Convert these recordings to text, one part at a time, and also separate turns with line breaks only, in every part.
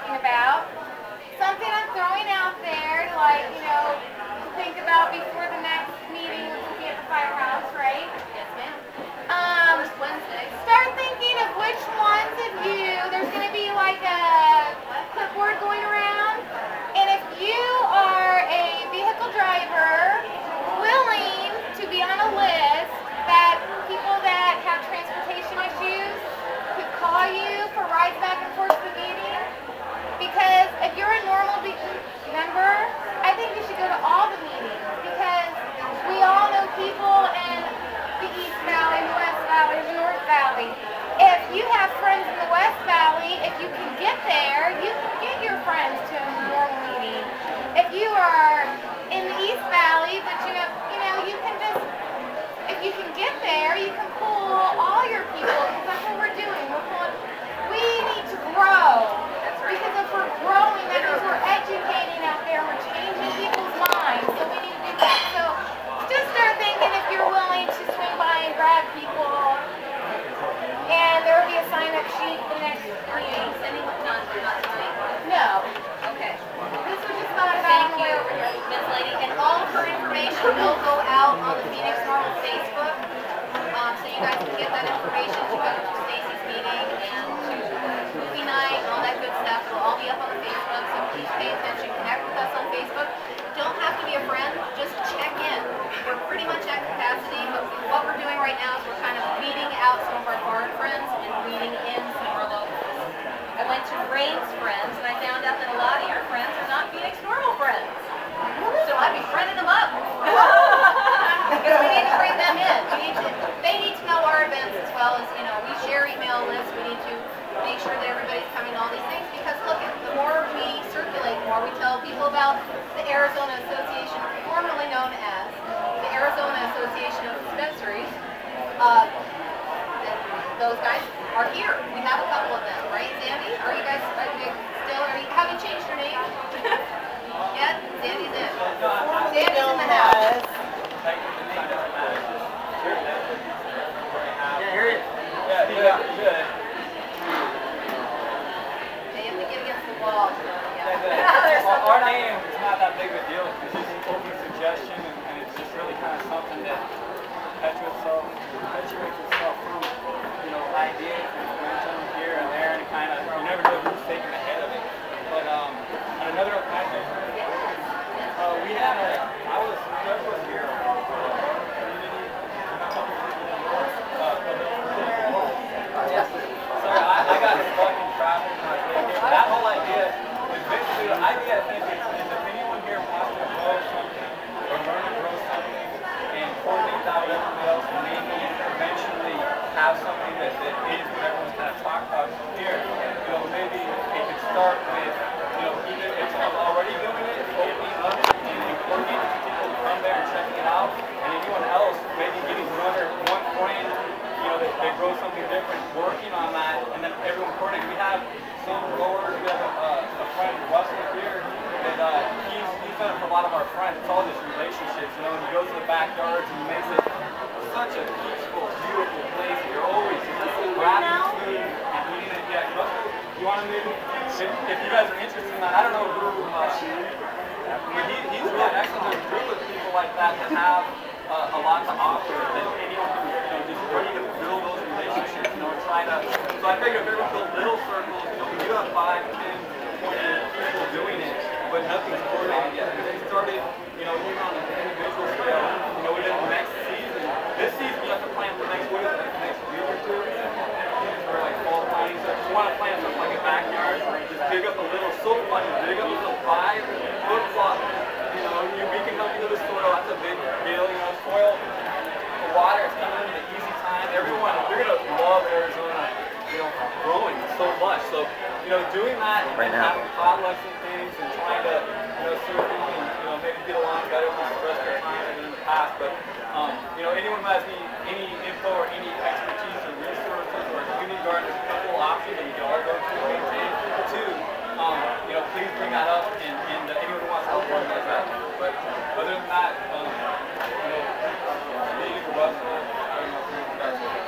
talking about. Something I'm throwing out there to, like, to think about before the next meeting, which will be at the firehouse, right?
Yes, ma'am.
First Wednesday. Start thinking of which ones of you, there's going to be like a clipboard going around, and if you are a vehicle driver willing to be on a list that people that have transportation issues could call you for rides back and forth to the meeting, because if you're a Norml member, I think you should go to all the meetings, because we all know people in the East Valley, the West Valley, the North Valley. If you have friends in the West Valley, if you can get there, you can get your friends to a Norml meeting. If you are in the East Valley, but you can just, if you can get there, you can pull all your people, because that's what we're doing. We need to grow. Because if we're growing, that means we're educating out there, we're changing people's minds, so we need to do that. So just start thinking if you're willing to swing by and grab people, and there will be a sign-up sheet for the next meeting.
Sending not tonight?
No.
Okay.
This was just thought about on the way over here.
Miss Lady, and all of her information will go out on the Phoenix Norml Facebook, so you guys can get that information to go to Stacy's meeting and to movie night and all that good stuff. It'll all be up on the Facebook, so please pay attention. Connect with us on Facebook. Don't have to be a friend, just check in. We're pretty much at capacity, but what we're doing right now is we're kind of weeding out some of our foreign friends and weeding in some of our locals. I went to Rain's friends, and I found out that a lot of your friends are not Phoenix Norml friends. So I'd be friending them up. Because we need to bring them in. They need to know our events as well as, we share email lists. We need to make sure that everybody's coming to all these things. Because look, the more we circulate, the more we tell people about the Arizona Association, formerly known as the Arizona Association of Dispensaries. Those guys are here. We have a couple of them, right, Sandy? Are you guys have you changed your name? Yet? Sandy's in. Sandy's in the house.
Yeah, hear you.
Yeah, good.
They have to get against the wall.
Our name is not that big of a deal. It's just an open suggestion, and it's just really kind of something that perpetuates itself through, ideas and momentum here and there, and kind of, you never know who's taking the head of it. But on another occasion, I was here for the community. Sorry, I got stuck in traffic when I was here. That whole idea is basically, the idea I think is if anyone here wants to grow something or learn to grow something and coordinate that with everybody else and maybe eventually have something that is what everyone's kind of talked about here, maybe it could start with, even if someone's already doing it, opening up and coordinating people to come there and checking it out, and anyone else maybe getting one friend, that grows something different, working on that, and then everyone coordinating. We have some growers, we have a friend, Russell here, that he's done it for a lot of our friends. It's all just relationships, and he goes to the backyards and he makes it such a peaceful, beautiful place. You're always grabbing food and eating it. Yeah, Russell, you want to maybe, if you guys are interested in that, I don't know who, he's really excellent. There's a group of people like that have a lot to offer, that anyone can, just ready to build those relationships, and try to, so I figure if everyone builds little circles, we do have 5, 10, 20 people doing it, but nothing's coordinated yet. They started, even on an individual scale, within the next season. This season you have to plan for next week or two, for like fall planting. So if you want to plant something like a backyard, just dig up a little soil, dig up a little 5-foot plot. We can help you do the soil. That's a big deal. Soil, the water is coming in at an easy time. Everyone, you're gonna love Arizona. Growing so much. So, doing that and having potlucks and things and trying to, serving and maybe get along better with the rest of the time than in the past. But anyone who has any info or any expertise or resources or community garden, there's a couple options that you can all go to maintain. Two, please bring that up and anyone who wants to help organize that. But other than that, Steve or Russell, I don't know if you guys will.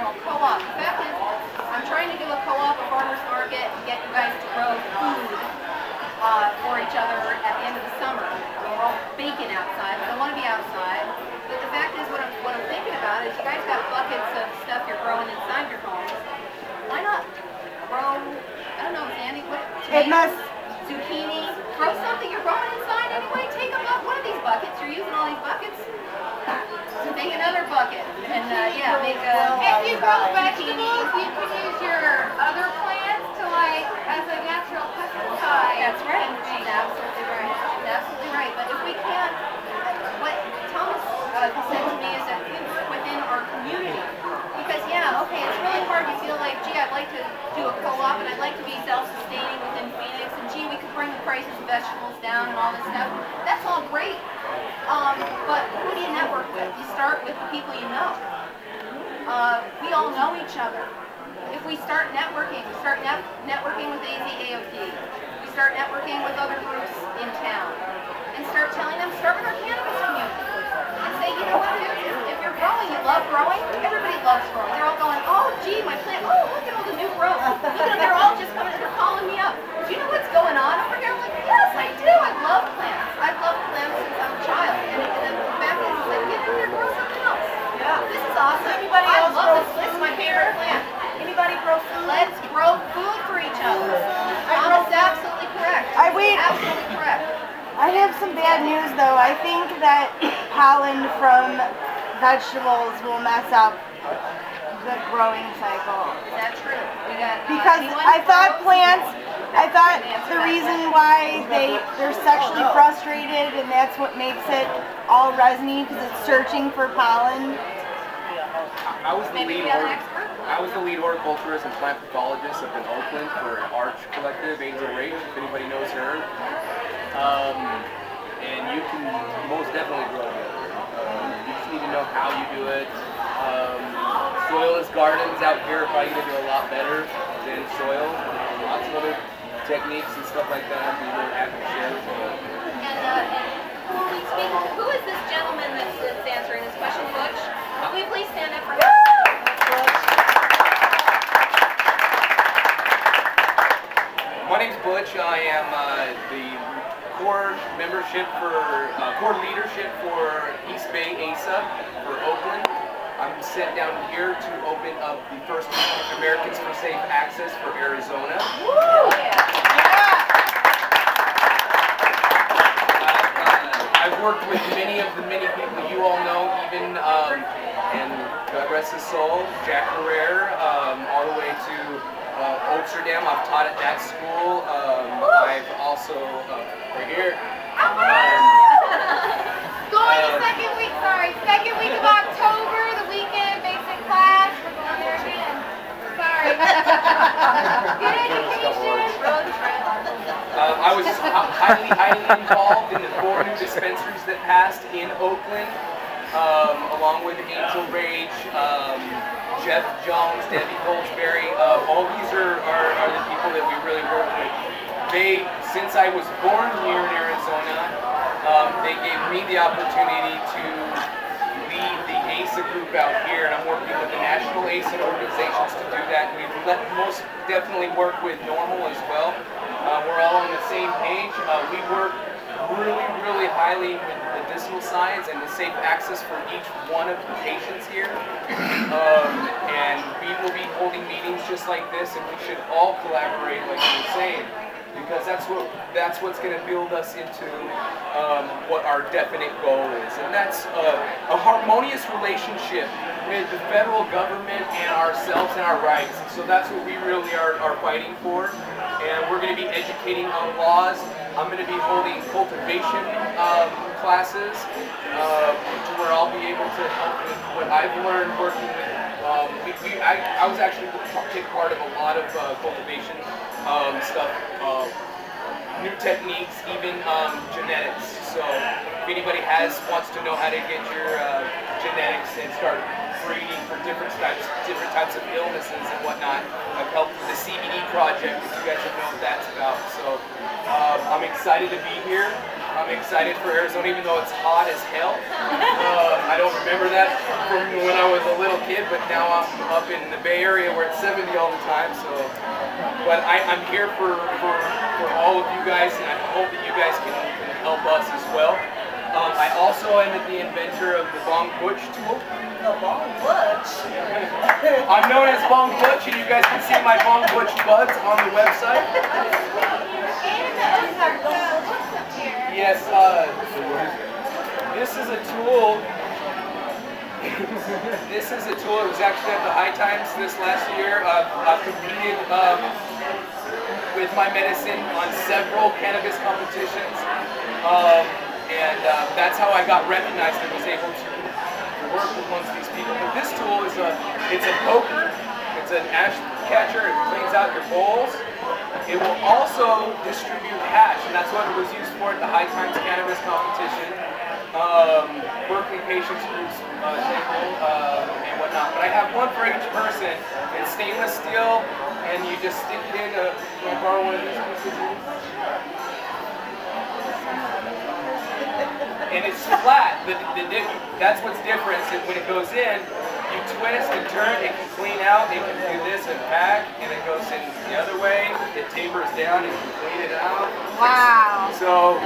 Norml co-op. The fact is, I'm trying to do a co-op, a farmer's market, and get you guys to grow food for each other at the end of the summer. We're all baking outside. We don't want to be outside. But the fact is, what I'm thinking about is you guys got buckets of stuff you're growing inside your homes. Why not grow, I don't know, Sandy, what? Tomatoes, zucchini, grow something you're growing inside anyway. Take one of these buckets. You're using all these buckets. So make another bucket. And yeah, make a...
If you grow vegetables, you can use your other plants to as a natural pesticide.
That's right. She's absolutely right. She's absolutely right. But if we can't, what Thomas said to me is that we work within our community. Because yeah, okay, it's really hard to feel like, gee, I'd like to do a co-op and I'd like to be self-sustaining within Phoenix, and gee, we could bring the prices of vegetables down and all this stuff. That's all great. But who do you network with? You start with the people you know. We all know each other. If we start networking, we start networking with AZAOD, we start networking with other groups in town, and start telling them, start with our cannabis community, and say, you know what, dude, if you're growing, you love growing, everybody loves growing. They're all going, oh, gee, my plant, oh, look at all the new growth. Look at them, they're all just coming, they're calling me up. Do you know what's going on over here? I'm like, yes, I do. I love plants. I've loved plants since I'm a child. And the fact is, like, get in there, grow something else. Yeah. This is awesome. Everybody else love this. This is my favorite plant. Anybody grow food? Let's grow food for each other. Tom is absolutely correct. Absolutely correct.
I have some bad news though. I think that pollen from vegetables will mess up the growing cycle.
Is that true?
Because I thought the reason why they're sexually frustrated and that's what makes it all resiny because it's searching for pollen.
I was the lead horticulturist and plant pathologist up in Oakland for Arch Collective, Angel Rage, if anybody knows her. And you can most definitely grow together. You just need to know how you do it. Soilless gardens out here are probably going to do a lot better than soil. Lots of other techniques and stuff like that we will have to share.
And who are we speaking to? Who is this gentleman that's answering this question? Butch? Will you please stand up for him?
My name's Butch. I am the core leadership for East Bay ASA for Oakland. I'm sent down here to open up the first Americans for Safe Access for Arizona. I've worked with many people you all know, even and God rest his soul, Jack Herrera, all the way to Amsterdam. I've taught at that school. I've also right here.
Second week of October, the weekend basic class. We're going there again. Sorry. Good education. Road trip.
I was highly involved in the 4 new dispensaries that passed in Oakland, along with Angel Rage, Jeff Jones, Debbie Colchberry. All these are the people that we really work with. Since I was born here in Arizona, they gave me the opportunity to lead the ASA group out here, and I'm working with the national ASA organizations to do that. We've most definitely work with Norml as well. We're all on the same page. We work really highly with medicinal science and the safe access for each one of the patients here. And we will be holding meetings just like this, and we should all collaborate, like you were saying, because that's what's going to build us into what our definite goal is, and that's a harmonious relationship with the federal government and ourselves and our rights. So that's what we really are fighting for, and we're going to be educating on laws. I'm going to be holding cultivation classes to where I'll be able to help with what I've learned working with. I was actually take part of a lot of cultivation stuff, new techniques, even genetics. So if anybody wants to know how to get your genetics and start breeding for different types of illnesses and whatnot, I've helped with the CBD project, if you guys don't know what that's about. So I'm excited to be here. I'm excited for Arizona, even though it's hot as hell. I don't remember that from when I was a little kid, but now I'm up in the Bay Area where it's 70 all the time. So, but I'm here for all of you guys, and I hope that you guys can help us as well. I also am the inventor of the Bong Butch tool.
The Bong Butch?
I'm known as Bong Butch, and you guys can see my Bong Butch buds on the website. Yes, this is a tool. This is a tool. It was actually at the High Times this last year. I've competed with my medicine on several cannabis competitions. And that's how I got recognized and was able to work with one of these people. But this tool is it's a poker, it's an ash catcher, it cleans out your bowls. It will also distribute hash, and that's what it was used for at the High Times Cannabis Competition. Berkeley Patients Groups table and whatnot. But I have one for each person. It's stainless steel, and you just stick it in. Can I borrow one of these pieces? And it's flat. That's what's different. So when it goes in, you twist and turn, it can clean out, it can do this and pack, and it goes in the other way, it tapers down, and you can clean it out.
Wow.
So,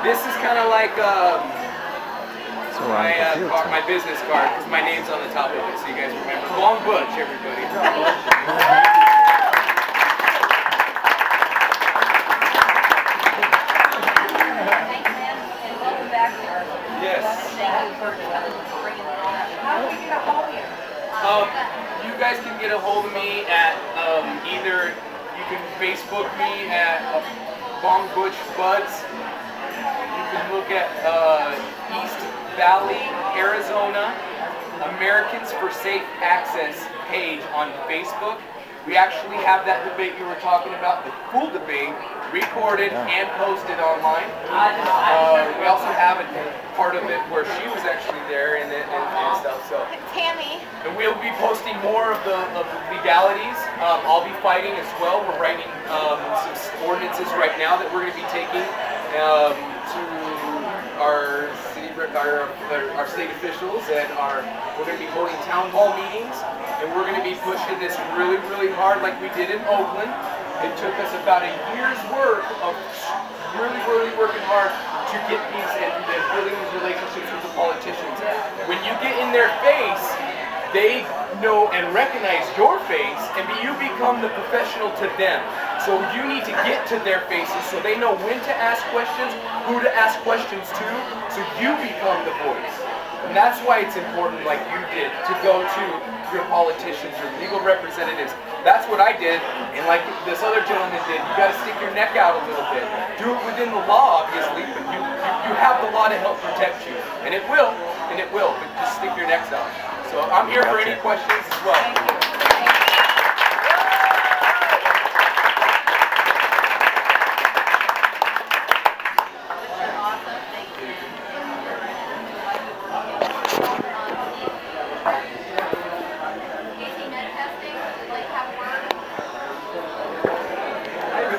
this is kind of like my business card, because my name's on the top of it, so you guys remember. Bong Butch, everybody. You guys can get a hold of me at either you can Facebook me at Bong Butch Buds. You can look at East Valley, Arizona, Americans for Safe Access page on Facebook. We actually have that debate you were talking about, the full debate, recorded and posted online. We also have a part of it where she was actually there and stuff. So
Tammy.
And we'll be posting more of the legalities. I'll be fighting as well. We're writing some ordinances right now that we're going to be taking to our city, our state officials, and we're going to be holding town hall meetings, and we're going to be pushing this really, really hard like we did in Oakland. It took us about a year's work of really, really working hard to get these and building these relationships with the politicians. When you get in their face, they know and recognize your face, and you become the professional to them. So you need to get to their faces so they know when to ask questions, who to ask questions to, so you become the voice. And that's why it's important, like you did, to go to your politicians, your legal representatives. That's what I did, and like this other gentleman did, you got to stick your neck out a little bit. Do it within the law, obviously, but you have the law to help protect you. And it will, but just stick your necks out. So I'm here for any questions as well.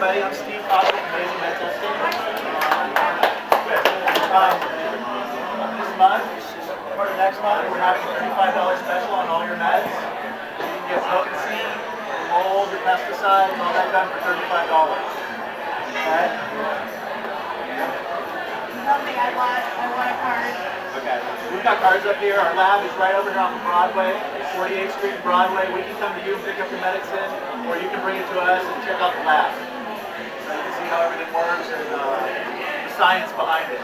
I'm Steve Cotter from Amazing Med Testing. This month, or next month, we're having a $35 special on all your meds. You can get potency, mold, your pesticides, all that done for $35. Okay?
Nothing. I want a card.
Okay. We've got cards up here. Our lab is right over here on Broadway, 48th Street and Broadway. We can come to you and pick up your medicine, or you can bring it to us and check out the lab. So you can see how everything works and the science behind it.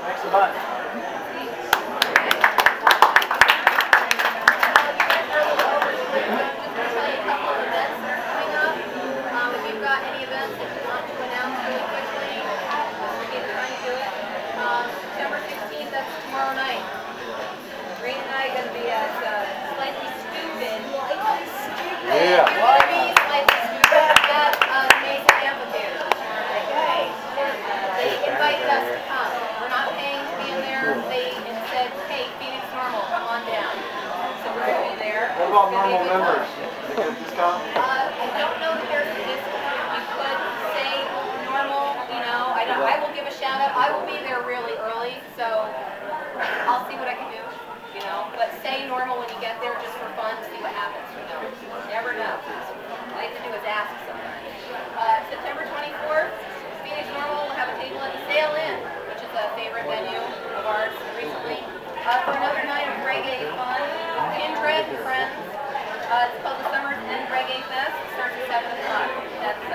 Thanks so much. What about Norml members? They get a discount?
I don't know if there's a discount. You could say Norml I will be there really early, so I'll see what I can do, you know. But stay normal when you get there just for fun, see what happens, you know. You never know. All you have to do is ask sometimes. September 24th, Phoenix Norml will have a table at the Sail Inn, which is a favorite venue of ours recently, for another night of reggae fun. Kindred and friends. It's called the Summer's End Reggae Fest. It starts at 7 o'clock. That's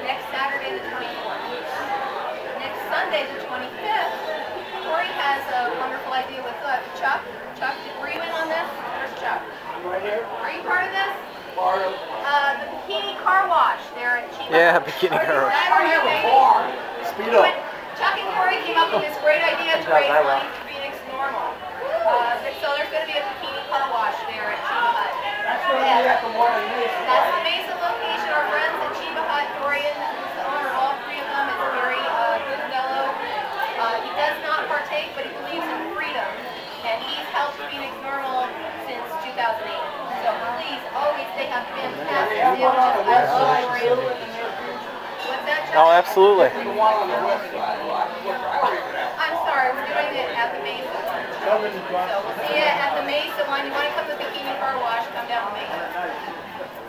next Saturday the 24th. Next Sunday the 25th, Corey has a wonderful idea with Chuck. Chuck, were you in on this? Where's Chuck?
I'm right here.
Are you part of this?
Part of.
The Bikini Car Wash there at Chiba.
Yeah, Bikini Car Wash.
Speed up.
Chuck and Corey came up with this great idea to raise money for Phoenix Norml. So there's going to be a Bikini Car Wash there at Chiba Hut.
That's going to be at the one in Mesa.
That's the Mesa location. Our friends at Chiba Hut, Dorian, who's the owner of all three of them, is a very good fellow. He does not partake, but he believes in freedom. And he's helped Phoenix Norml since 2008. So please, always, they have fantastic sandwiches. I love Dorian. What's that, Chuck?
Oh, absolutely.
I'm sorry, we're doing it at the Mesa one. So we'll see you at the Mesa one. You want to come to the Bikini Car Wash, come down the Mesa.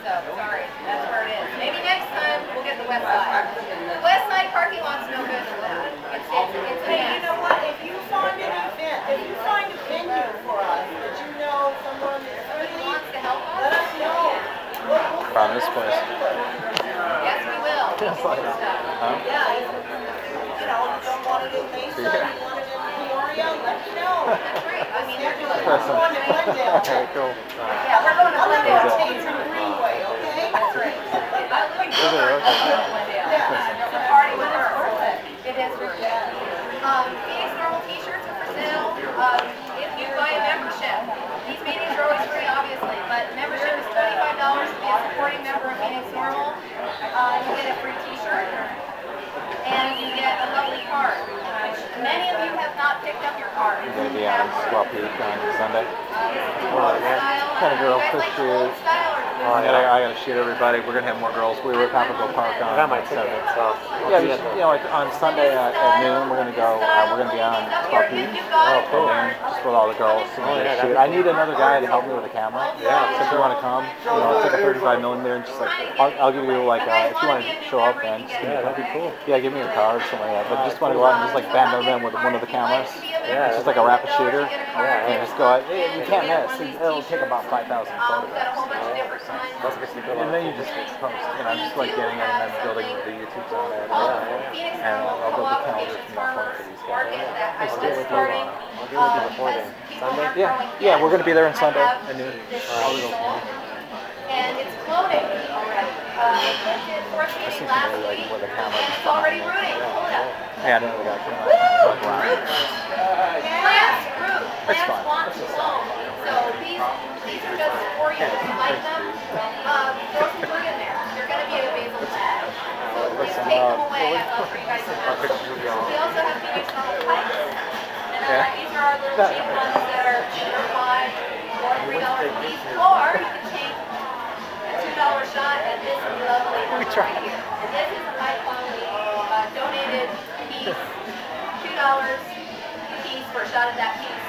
So, sorry, that's where it is. Maybe next time we'll get the west side. The west side parking lot's no good for that. It's a
Hey,
mess.
you know what? If you find an event, if you find a venue for us that you know someone
Somebody wants to help
let
us?
us know. We'll
Found this place.
Yes, we will.
Huh?
Yeah, if, you know, you don't want it in Mesa, you want it in Peoria, let me know.
That's right. I mean, they're doing
We're going to Glendale.
Okay, cool.
Yeah, we're going to
I'll live on
Glendale.
Tatum Greenway, okay?
That's right. I live in
Is it
Gilbert.
okay?
I live in Glendale. We're party with her. It is for sale. Phoenix Norml t-shirts are for sale. If you buy a membership, these meetings are always free, obviously, but membership is $25 to be a supporting member of Phoenix Norml. You get a free t-shirt, and you get a lovely card, which many of you have not picked up your card.
You're going to be on Swap Peak on Sunday.
Kind
of girl pictures. I gotta shoot everybody. We're gonna have more girls. We were at Tropical Park on Saturday. So yeah, just, you know, like on Sunday at noon, we're gonna go. We're gonna be on 12 Peak at noon, just with all the girls. Shoot. I need another guy to help me with the camera. Yeah. So if you want to come, you know, take a 35mm and just like I'll give you like if you want to show up, then just give me that'd be cool. Yeah, give me your card or something like that. But just want to go out and just like bam bam bam with one of the cameras. Yeah. It's just like a rapid shooter. Yeah. And just go out. You can't miss. It'll take about 5,000 photographs. And then you just post, and I'm just like getting it and then building the YouTubes on it. And I'll build the calendar from that point for these guys. I still with you. I'll do it before then. Sunday? Yeah, we're going to be there on Sunday at noon.
And it's floating already. Fourth meeting last week, and it's already rooting. Pull it up.
Yeah, I know we got to
Plants root.
It's
Plants
fine.
want to bloom. So these are just for you. If you like them, throw some fruit in there. They're going to be a basil plant. So please take them away. I'd love for you guys to have them. We also have Phoenix Norml pipes. And these are our little cheap ones that are cheaper by or $3 a piece. Or you can take a $2 shot at this lovely one right here. And this is a high quality donated piece. $2 a piece for a shot at that piece.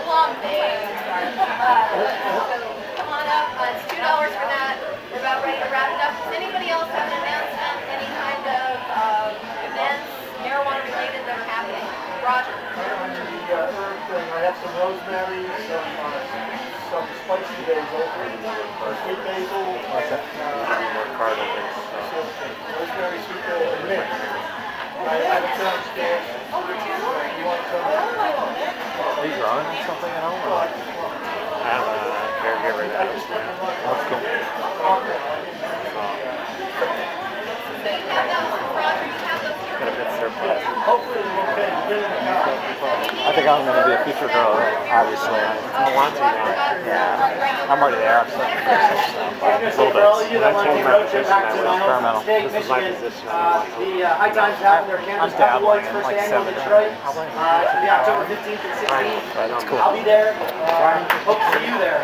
Long thing. So come on up. It's $2 for that. We're about ready to wrap it up. Does anybody else have an announcement? Any kind of events, marijuana related, that are happening? Roger.
The herb thing, I have some rosemary, some spicy basil, sweet basil, rosemary, sweet basil, and mint. I have it downstairs. You want some?
Are you growing something at home? Or?
I'm a caregiver that is
That's cool.
got a bit surplus.
Hopefully we can get it out.
I think I'm going to be a future girl, obviously.
I want to now.
Yeah, I'm already there. I'm starting to fix some stuff.
I'm going to say for all of you that want to take a road trip back to my home
Experimental.
state,
This is my
Michigan,
position.
the High Times having their Cannabis
dabbling
Awards
in
first
like
annual
7
in Detroit.
I'll bring it.
It's going to be October 15th and 16th.
That's cool.
I'll be there. Hope to see you there.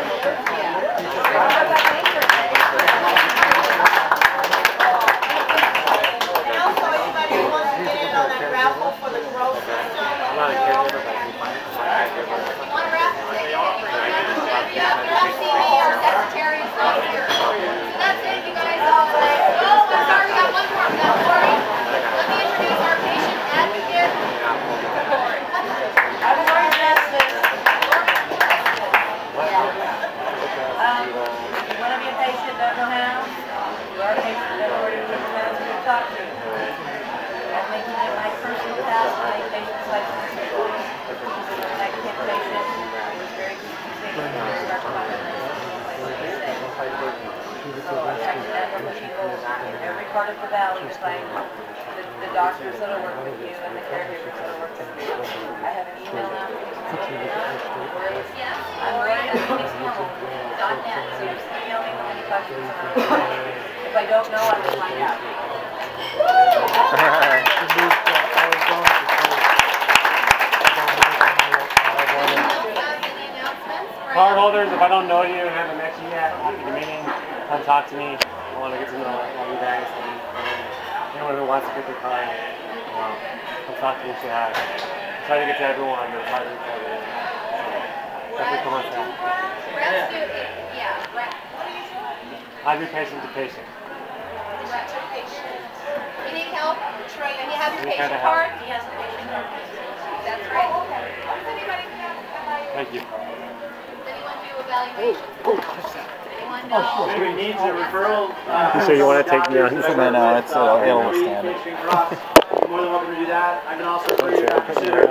And also,
not a caregiver, but you find it's not a caregiver.
Want to wrap it? Yeah, they're see me, our secretary is not here. So that's it, you guys. Oh, I'm sorry, we got one more. We got Lori. Let me introduce our patient advocate.
I'm Lori Justice. You want to be a patient, don't know how? You are a patient, don't know where to get the medicine to talk to. I'm making it my personal task to make patients' lives easier. When I became a patient, it was very confusing when I started my medicine, like I said. So I have to network with people in every part of the valley to find the doctors that will work with you and the caregivers that will work with you. I have an email now. I'm Lori at Norml.net, so just email me with any questions. If I don't know, I will find out.
Cardholders, if I don't know you and haven't met you yet, happy to meet you. Come talk to me. I want to get to know all you guys and anyone who wants to get their card. Come talk to me. Say hi. Try to get to everyone, but it's hard to get to everyone. Definitely come on back. I do patient to patient.
You need help? And you have your patient card? He has a patient card. That's right.
Thank you.
Does anyone do evaluation? Anyone know?
Maybe needs a referral.
So you want to take me on? No, it's it'll stand.
More than welcome to do that. I can also refer you to Dr. Sitter.